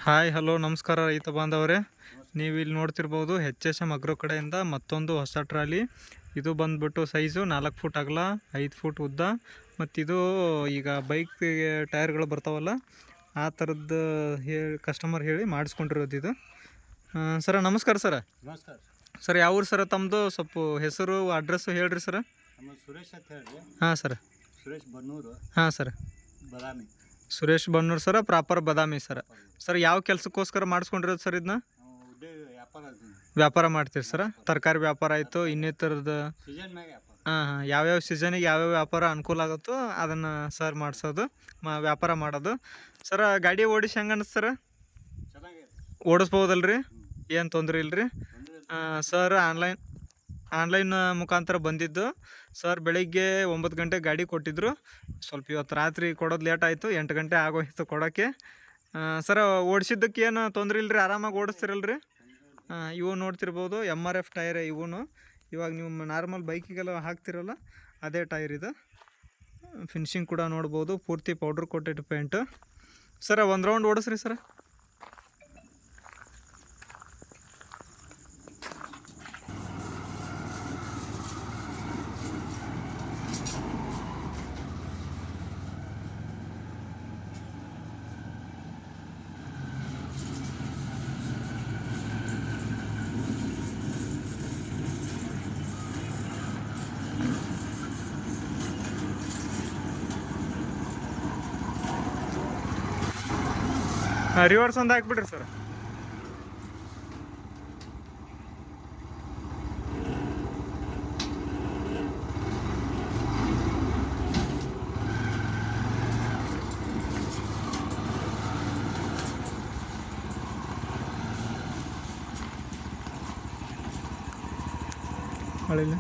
Hi hello ನಮಸ್ಕಾರ ರೈತ ಬಾಂಧವರೇ, ನೀವು ಇಲ್ಲಿ ನೋಡ್ತಿರ್ಬೋದು HSM ಅಗ್ರೋ ಕಡೆಯಿಂದ ಮತ್ತೊಂದು ಹೊಸ ಟ್ರಾಲಿ. ಇದು ಬಂದ್ಬಿಟ್ಟು ಸೈಜು 4 ಫುಟ್ ಅಗಲ 5 ಫುಟ್ ಉದ್ದ. ಮತ್ತು ಇದು ಈಗ ಬೈಕ್ಗೆ ಟೈರ್ಗಳು ಬರ್ತಾವಲ್ಲ ಆ ಥರದ್ದು ಕಸ್ಟಮರ್ ಹೇಳಿ ಮಾಡಿಸ್ಕೊಂಡಿರೋದು ಇದು. ಸರ ನಮಸ್ಕಾರ ಸರ. ನಮಸ್ಕಾರ ಸರ್ ಯಾವ ಊರು ಸರ ತಮ್ಮದು? ಸ್ವಲ್ಪ ಹೆಸರು ಅಡ್ರೆಸ್ಸು ಹೇಳ್ರಿ ಸರ. ನಮ್ಮ ಸುರೇಶ್ ಅಂತ ಹೇಳ್ರಿ. ಹಾಂ ಸರ್. ಸುರೇಶ್ ಬನ್ನೂರು. ಹಾಂ ಸರ್. ಬದಾಮಿ. ಸುರೇಶ್ ಬನ್ನೂರು ಸರ, ಪ್ರಾಪರ್ ಬದಾಮಿ ಸರ. ಸರ್ ಯಾವ ಕೆಲಸಕ್ಕೋಸ್ಕರ ಮಾಡಿಸ್ಕೊಂಡಿರೋದು ಸರ್ ಇದನ್ನ? ವ್ಯಾಪಾರ ಮಾಡ್ತೀರಿ ಸರ? ತರಕಾರಿ ವ್ಯಾಪಾರ ಆಯಿತು, ಇನ್ನಿತರದ ಸೀಸನ್ ಮ್ಯಾಗ ವ್ಯಾಪಾರ. ಹಾಂ ಯಾವ್ಯಾವ ಸೀಸನಿಗೆ ಯಾವ್ಯಾವ ವ್ಯಾಪಾರ ಅನುಕೂಲ ಆಗುತ್ತೋ ಅದನ್ನು ಸರ್ ಮಾಡಿಸೋದು, ವ್ಯಾಪಾರ ಮಾಡೋದು. ಸರ ಗಾಡಿ ಓಡಿಸಿ ಹೆಂಗೆ ಅನಿಸ್ತು ಸರ? ಚೆನ್ನಾಗಿದೆ, ಓಡಿಸ್ಬೋದಲ್ರಿ? ಏನು ತೊಂದರೆ ಇಲ್ಲರಿ. ಸರ್ ಆನ್ಲೈನ್ ಮುಖಾಂತರ ಬಂದಿದ್ದು ಸರ್. ಬೆಳಿಗ್ಗೆ 9 ಗಂಟೆಗೆ ಗಾಡಿ ಕೊಟ್ಟಿದ್ದರು. ಸ್ವಲ್ಪ ಇವತ್ತು ರಾತ್ರಿ ಕೊಡೋದು ಲೇಟ್ ಆಯಿತು, 8 ಗಂಟೆ ಆಗೋಯ್ತು ಕೊಡೋಕ್ಕೆ. ಸರ ಓಡಿಸಿದ್ದಕ್ಕೆ ಏನು ತೊಂದರೆ ಇಲ್ಲರಿ, ಆರಾಮಾಗಿ ಓಡಿಸ್ತಿರಲ್ರಿ? ಇವು ನೋಡ್ತಿರ್ಬೋದು MRF ಟೈರ್. ಇವೂ ಇವಾಗ ನೀವು ನಾರ್ಮಲ್ ಬೈಕಿಗೆಲ್ಲ ಹಾಕ್ತಿರಲ್ಲ ಅದೇ ಟೈರ್ ಇದು. ಫಿನಿಶಿಂಗ್ ಕೂಡ ನೋಡ್ಬೋದು, ಪೂರ್ತಿ ಪೌಡ್ರ್ ಕೋಟೆಡ್ ಪೇಂಟು. ಸರ ಒಂದು ರೌಂಡ್ ಓಡಿಸ್ರಿ ಸರ. ರಿವರ್ಸ್ ಒಂದು ಹಾಕ್ಬಿಡ್ರಿ ಸರ್. ಹೊಳಿಲ್ಲ